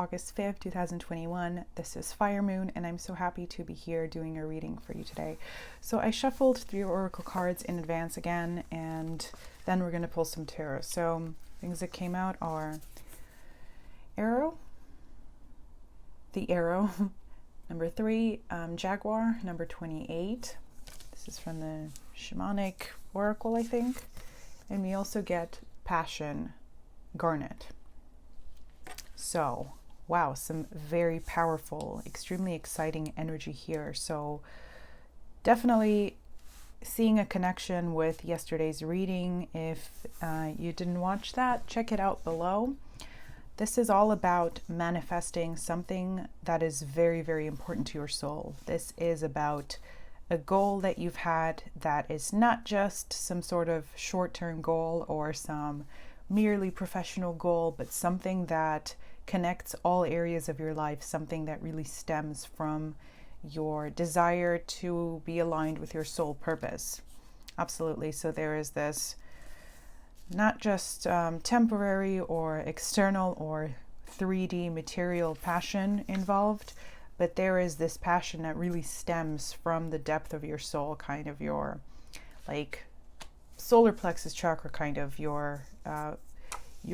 August 5th, 2021. This is Fire Moon, and I'm so happy to be here doing a reading for you today. So I shuffled 3 oracle cards in advance again, and then we're going to pull some tarot. So things that came out are Arrow, the Arrow, number 3, Jaguar, number 28. This is from the Shamanic Oracle, I think. And we also get Passion, Garnet. So, wow, some very powerful, extremely exciting energy here. So definitely seeing a connection with yesterday's reading. If you didn't watch that, check it out below. This is all about manifesting something that is very, very important to your soul. This is about a goal that you've had that is not just some sort of short-term goal or some merely professional goal, but something that connects all areas of your life, something that really stems from your desire to be aligned with your soul purpose. Absolutely. So there is this not just temporary or external or 3D material passion involved, but there is this passion that really stems from the depth of your soul, kind of your like solar plexus chakra, kind of your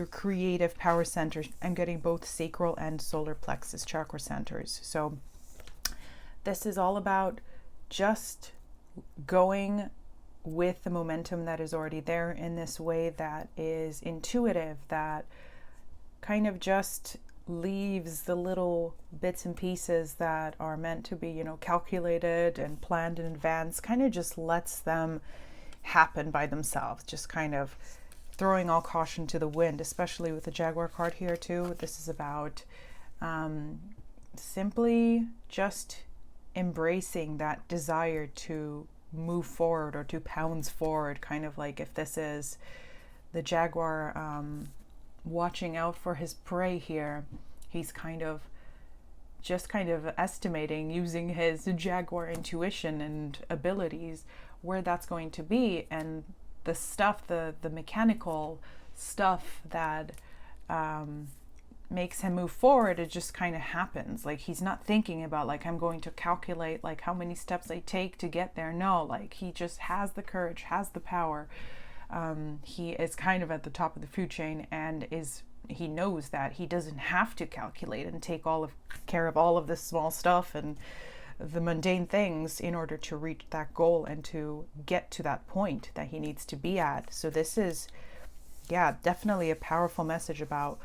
creative power centers. I'm getting both sacral and solar plexus chakra centers. So this is all about just going with the momentum that is already there in this way that is intuitive, that kind of just leaves the little bits and pieces that are meant to be, calculated and planned in advance, kind of just lets them happen by themselves, just kind of throwing all caution to the wind, especially with the Jaguar card here too. This is about simply just embracing that desire to move forward or to pounce forward, kind of like if this is the Jaguar watching out for his prey here, he's kind of estimating, using his Jaguar intuition and abilities, where that's going to be, and the stuff, the mechanical stuff that makes him move forward, it just kind of happens. Like he's not thinking about like, I'm going to calculate like how many steps I take to get there. No, like he just has the courage, has the power. He is kind of at the top of the food chain, and he knows that he doesn't have to calculate and take care of all of this small stuff and the mundane things in order to reach that goal and to get to that point that he needs to be at. So this is, definitely a powerful message about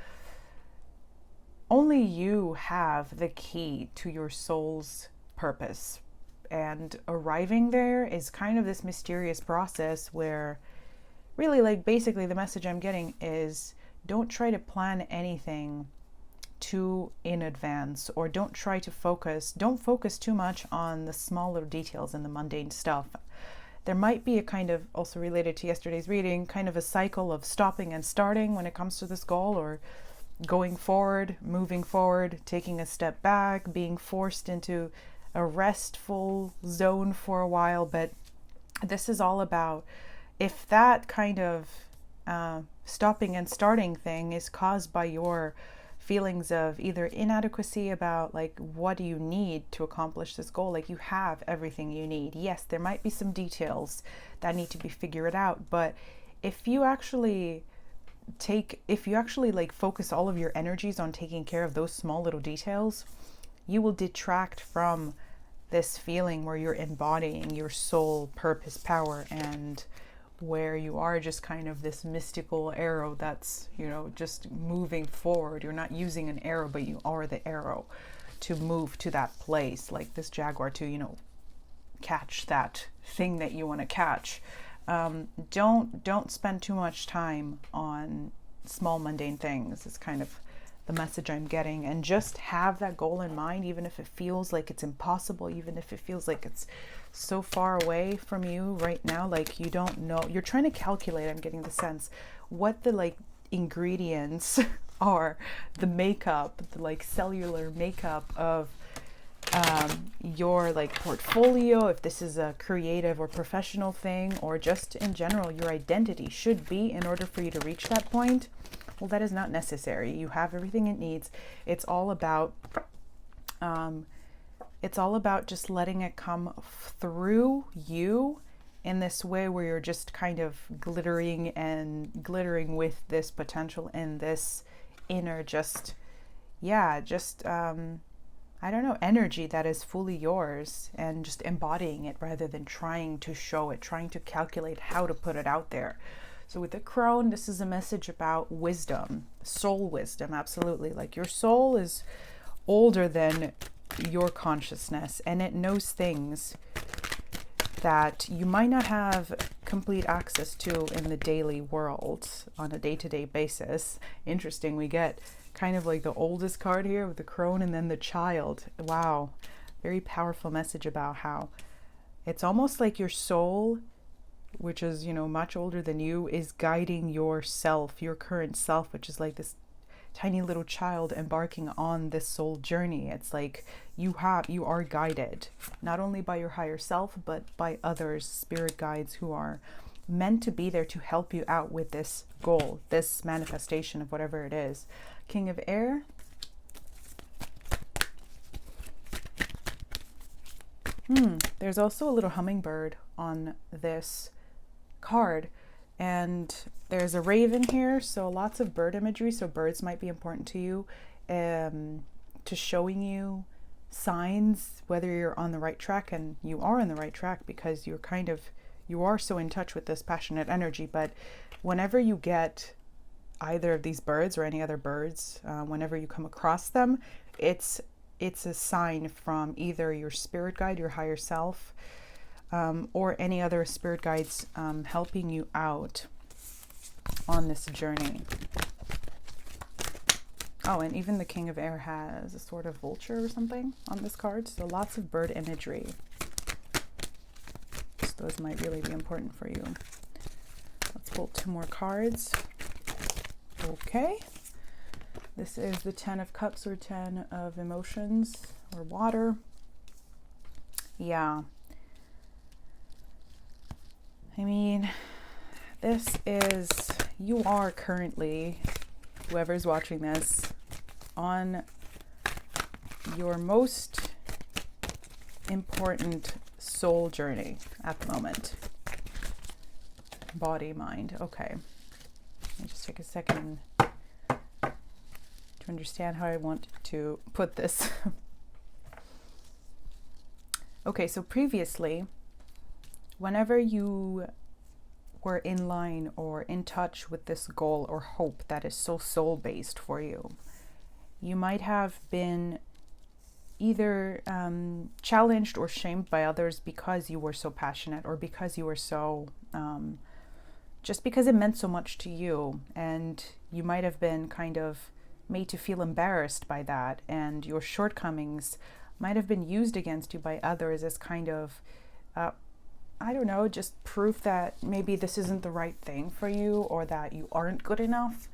only you have the key to your soul's purpose. And arriving there is kind of this mysterious process where really, like, basically the message I'm getting is don't try to plan anything too in advance, or don't focus too much on the small little details and the mundane stuff. There might be a kind of, also related to yesterday's reading, kind of a cycle of stopping and starting when it comes to this goal, or going forward, moving forward, taking a step back, being forced into a restful zone for a while. But this is all about, if that kind of stopping and starting thing is caused by your feelings of either inadequacy about like, what do you need to accomplish this goal? Like, you have everything you need. Yes, there might be some details that need to be figured out, but if you actually like focus all of your energies on taking care of those small little details, you will detract from this feeling where you're embodying your soul purpose, power, and where you are just kind of this mystical arrow that's, just moving forward. You're not using an arrow, but you are the arrow to move to that place, like this Jaguar, to, catch that thing that you want to catch. Don't spend too much time on small mundane things. It's kind of the message I'm getting. And just have that goal in mind, even if it feels like it's impossible, even if it feels like it's so far away from you right now, like you don't know, you're trying to calculate, I'm getting the sense, what the like ingredients are, the makeup, the like cellular makeup of your like portfolio, if this is a creative or professional thing, or just in general your identity should be in order for you to reach that point. Well, that is not necessary. You have everything it needs. It's all about just letting it come through you in this way where you're just kind of glittering with this potential and this inner I don't know, energy that is fully yours, and just embodying it rather than trying to show it, trying to calculate how to put it out there. So with the crone, this is a message about wisdom, soul wisdom, absolutely. Like your soul is older than your consciousness, and it knows things that you might not have complete access to in the daily world on a day-to-day basis. Interesting, we get kind of like the oldest card here with the crone and then the child. Wow, very powerful message about how it's almost like your soul, which is, you know, much older than you, is guiding yourself, your current self, which is like this tiny little child embarking on this soul journey. It's like you are guided not only by your higher self, but by others, spirit guides, who are meant to be there to help you out with this goal, this manifestation of whatever it is. King of Air. There's also a little hummingbird on this card, and there's a raven here, so lots of bird imagery. So birds might be important to you, to showing you signs whether you're on the right track, and you are on the right track because you are so in touch with this passionate energy. But whenever you get either of these birds or any other birds, whenever you come across them, it's a sign from either your spirit guide, your higher self, or any other spirit guides helping you out on this journey. Oh, and even the King of Air has a sort of vulture or something on this card. So lots of bird imagery. So those might really be important for you. Let's pull 2 more cards. Okay. This is the 10 of Cups, or 10 of Emotions, or water. Yeah. I mean, this is, you are currently, whoever's watching this, on your most important soul journey at the moment. Body, mind. Okay. Let me just take a second to understand how I want to put this. Okay, so previously, whenever you were in line or in touch with this goal or hope that is so soul-based for you, you might have been either challenged or shamed by others because you were so passionate, or because you were so, just because it meant so much to you, and you might have been kind of made to feel embarrassed by that, and your shortcomings might have been used against you by others as kind of, I don't know, just proof that maybe this isn't the right thing for you, or that you aren't good enough.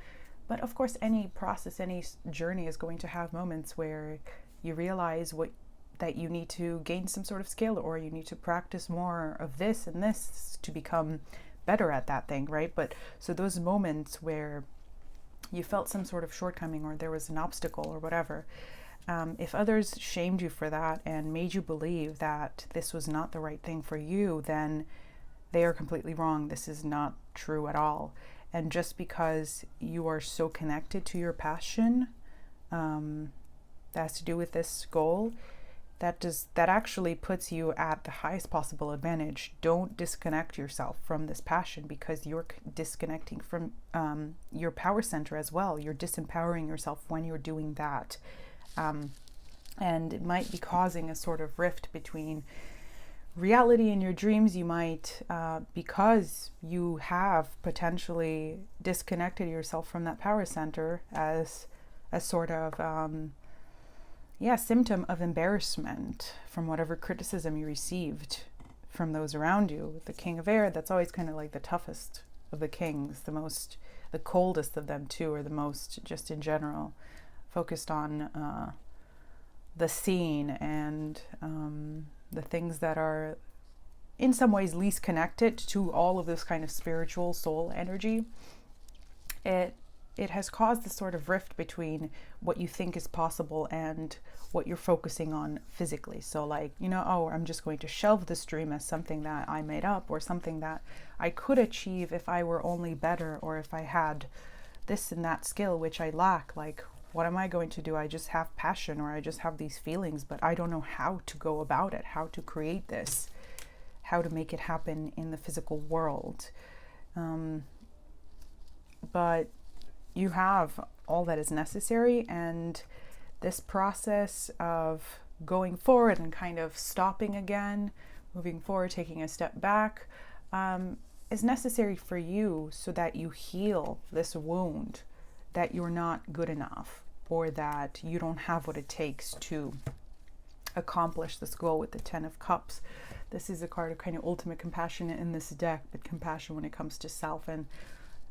But of course, any process, any journey is going to have moments where you realize that you need to gain some sort of skill, or you need to practice more of this and this to become better at that thing, right? But so those moments where you felt some sort of shortcoming, or there was an obstacle or whatever, if others shamed you for that and made you believe that this was not the right thing for you, then they are completely wrong. This is not true at all. And just because you are so connected to your passion, that has to do with this goal, that actually puts you at the highest possible advantage. Don't disconnect yourself from this passion, because you're disconnecting from your power center as well. You're disempowering yourself when you're doing that. And it might be causing a sort of rift between reality and your dreams. You might, because you have potentially disconnected yourself from that power center, as a sort of symptom of embarrassment from whatever criticism you received from those around you. With the King of Air, that's always kind of like the toughest of the kings, the coldest of them too, or the most, just in general, focused on the scene and the things that are in some ways least connected to all of this kind of spiritual soul energy. it has caused this sort of rift between what you think is possible and what you're focusing on physically. So like, oh, I'm just going to shelve this dream as something that I made up, or something that I could achieve if I were only better, or if I had this and that skill which I lack. Like, what am I going to do? I just have passion, or I just have these feelings, but I don't know how to go about it, how to create this, how to make it happen in the physical world. But you have all that is necessary, and this process of going forward and kind of stopping again, moving forward, taking a step back, is necessary for you so that you heal this wound that you're not good enough, or that you don't have what it takes to accomplish this goal with the 10 of Cups. This is a card of kind of ultimate compassion in this deck, but compassion when it comes to self. And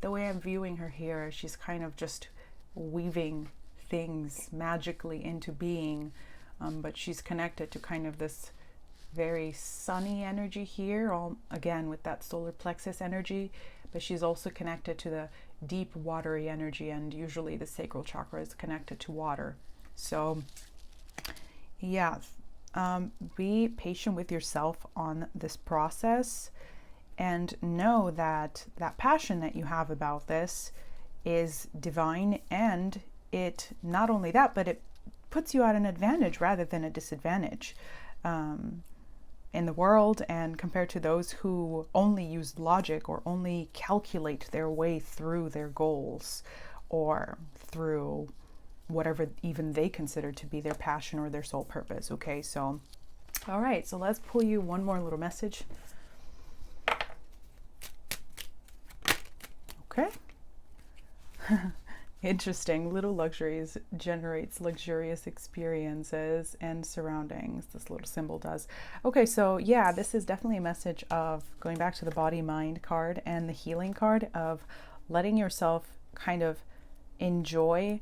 the way I'm viewing her here, she's kind of just weaving things magically into being, but she's connected to kind of this very sunny energy here, all again with that solar plexus energy, but she's also connected to the deep watery energy, and usually the sacral chakra is connected to water. So yeah, be patient with yourself on this process, and know that that passion that you have about this is divine, and it not only that, but it puts you at an advantage rather than a disadvantage in the world, and compared to those who only use logic or only calculate their way through their goals, or through whatever even they consider to be their passion or their soul purpose. Okay, so all right, so let's pull you one more little message. Okay. Interesting. Little luxuries generates luxurious experiences and surroundings. This little symbol does. Okay, so yeah, this is definitely a message of going back to the body mind card and the healing card, of letting yourself kind of enjoy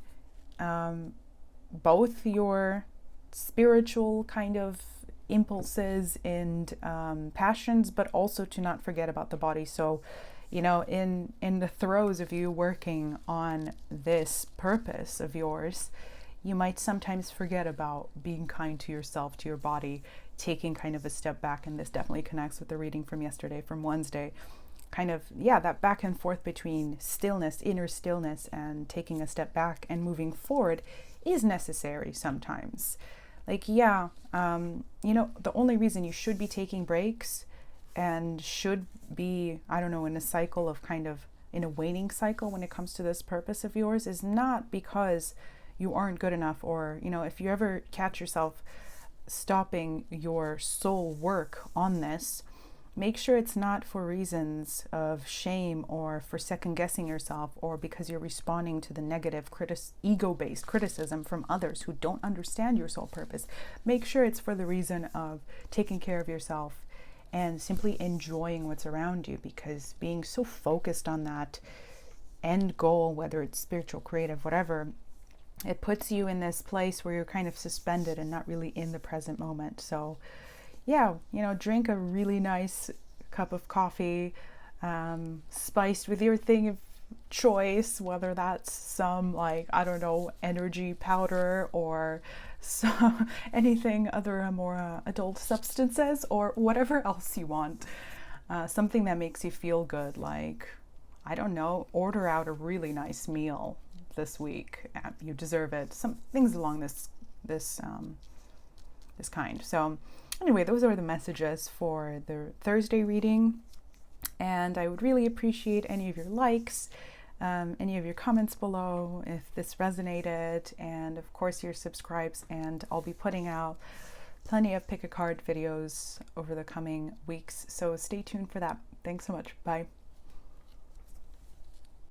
both your spiritual kind of impulses and passions, but also to not forget about the body. So in the throes of you working on this purpose of yours, you might sometimes forget about being kind to yourself, to your body, taking kind of a step back. And this definitely connects with the reading from yesterday, from Wednesday. Kind of, yeah, that back and forth between stillness, inner stillness, and taking a step back and moving forward is necessary sometimes. Like, yeah, the only reason you should be taking breaks and should be, I don't know, in a cycle of kind of in a waning cycle when it comes to this purpose of yours, is not because you aren't good enough, or, if you ever catch yourself stopping your soul work on this, make sure it's not for reasons of shame or for second guessing yourself, or because you're responding to the negative ego-based criticism from others who don't understand your soul purpose. Make sure it's for the reason of taking care of yourself and simply enjoying what's around you, because being so focused on that end goal, whether it's spiritual, creative, whatever, it puts you in this place where you're kind of suspended and not really in the present moment. So yeah, drink a really nice cup of coffee, spiced with your thing of choice, whether that's some, like, I don't know, energy powder, or anything other more adult substances, or whatever else you want. Something that makes you feel good, like, I don't know, order out a really nice meal this week. You deserve it. Some things along this kind. So anyway, those are the messages for the Thursday reading, and I would really appreciate any of your likes, any of your comments below if this resonated, and of course your subscribes. And I'll be putting out plenty of pick a card videos over the coming weeks, so stay tuned for that. Thanks so much. Bye.